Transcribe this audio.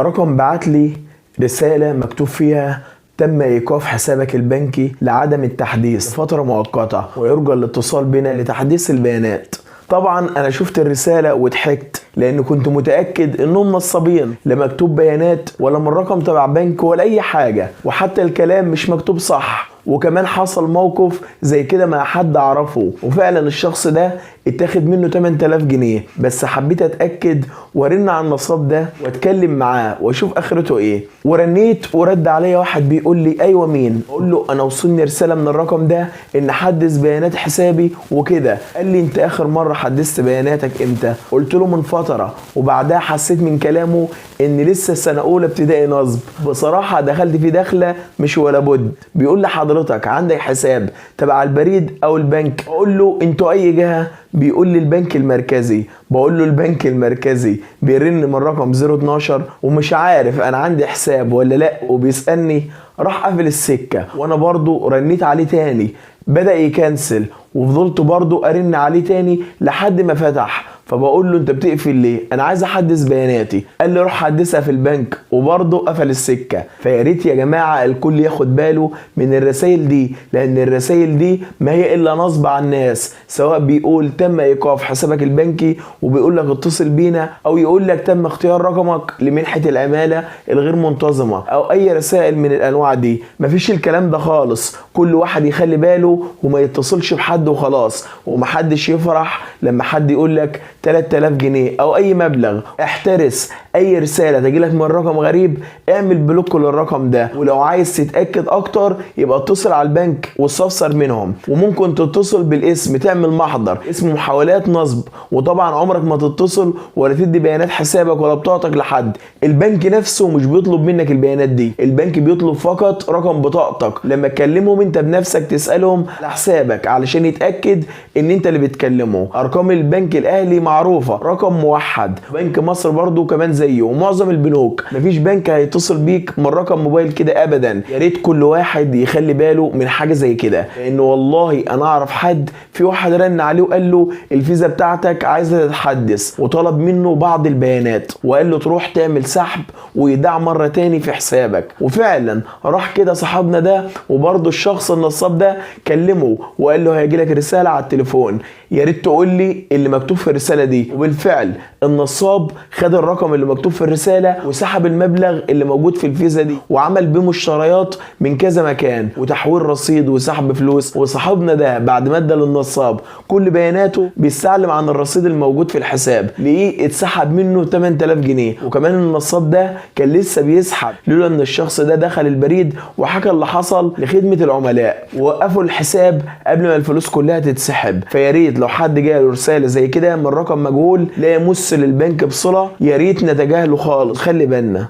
رقم بعت لي رسالة مكتوب فيها: تم إيقاف حسابك البنكي لعدم التحديث فترة مؤقتة ويرجى الاتصال بنا لتحديث البيانات. طبعا انا شفت الرسالة وضحكت، لان كنت متأكد انهم نصابين، لا مكتوب بيانات ولا من رقم تبع بنك ولا اي حاجة، وحتى الكلام مش مكتوب صح. وكمان حصل موقف زي كده مع حد اعرفه، وفعلا الشخص ده اتاخد منه 8000 جنيه. بس حبيت اتأكد وارن على النصاب ده واتكلم معاه واشوف اخرته ايه. ورنيت ورد عليا واحد بيقول لي: ايوه مين؟ اقول له: انا وصلني رسالة من الرقم ده ان حدث بيانات حسابي وكده. قال لي: انت اخر مرة حدثت بياناتك امتى؟ قلت له: من فترة. وبعدها حسيت من كلامه ان لسه سنة اولى ابتدائي نصب. بصراحة دخلت في دخلة مش ولا بد. بيقول لي: حضرتك عندك حساب تبع البريد او البنك؟ اقول له: انتوا اي جهة؟ بيقول لي: البنك المركزي. بقول له: البنك المركزي؟ بيرن من رقم 012 ومش عارف انا عندي حساب ولا لا، وبيسألني. راح قافل السكة، وانا برضو رنيت عليه تاني، بدأ يكنسل، وفضلت برضو ارن عليه تاني لحد ما فتح. فبقول له: انت بتقفل ليه؟ انا عايز احدث بياناتي. قال لي: روح حدثها في البنك، وبرضه قفل السكه. فيا ريت يا جماعه الكل ياخد باله من الرسائل دي، لان الرسائل دي ما هي الا نصب على الناس، سواء بيقول تم ايقاف حسابك البنكي وبيقول لك اتصل بينا، او يقول لك تم اختيار رقمك لمنحه العماله الغير منتظمه، او اي رسائل من الانواع دي. مفيش الكلام ده خالص. كل واحد يخلي باله وما يتصلش بحد وخلاص، ومحدش يفرح لما حد يقول لك 3000 جنيه او اي مبلغ. احترس اي رسالة تجيلك من رقم غريب، اعمل بلوك للرقم ده. ولو عايز تتأكد اكتر يبقى اتصل على البنك واستفسر منهم، وممكن تتصل بالاسم، تعمل محضر اسمه محاولات نصب. وطبعا عمرك ما تتصل ولا تدي بيانات حسابك ولا بطاقتك لحد. البنك نفسه مش بيطلب منك البيانات دي، البنك بيطلب فقط رقم بطاقتك. لما تكلمهم انت بنفسك تسألهم على حسابك علشان يتأكد ان انت اللي بتكلمه. ارقام البنك الاهلي معروفة، رقم موحد. بنك مصر برضو كمان زيه، ومعظم البنوك. مفيش بنك هيتصل بيك من رقم موبايل كده ابدا. يا ريت كل واحد يخلي باله من حاجة زي كده، لان والله انا اعرف حد، في واحد رن عليه وقال له: الفيزا بتاعتك عايزة تتحدث، وطلب منه بعض البيانات وقال له تروح تعمل سحب ويدع مرة تاني في حسابك. وفعلا راح كده صاحبنا ده، وبرضو الشخص النصاب ده كلمه وقال له هيجيلك رسالة على التليفون، يا ريت تقول لي اللي مكتوب في الرسالة دي. وبالفعل النصاب خد الرقم اللي مكتوب في الرسالة وسحب المبلغ اللي موجود في الفيزا دي، وعمل بيه مشتريات من كذا مكان وتحويل رصيد وسحب فلوس. وصاحبنا ده بعد ما ادى للنصاب كل بياناته بيستعلم عن الرصيد الموجود في الحساب، لقيه اتسحب منه 8000 جنيه. وكمان النصاب ده كان لسه بيسحب، لولا ان الشخص ده دخل البريد وحكى اللي حصل لخدمة العملاء، ووقفوا الحساب قبل ما الفلوس كلها تتسحب. فيا ريت لو حد جاله رسالة زي كده من رقم مجهول لا يمس للبنك بصلة، يا ريت نتجاهله خالص. خلي بالنا.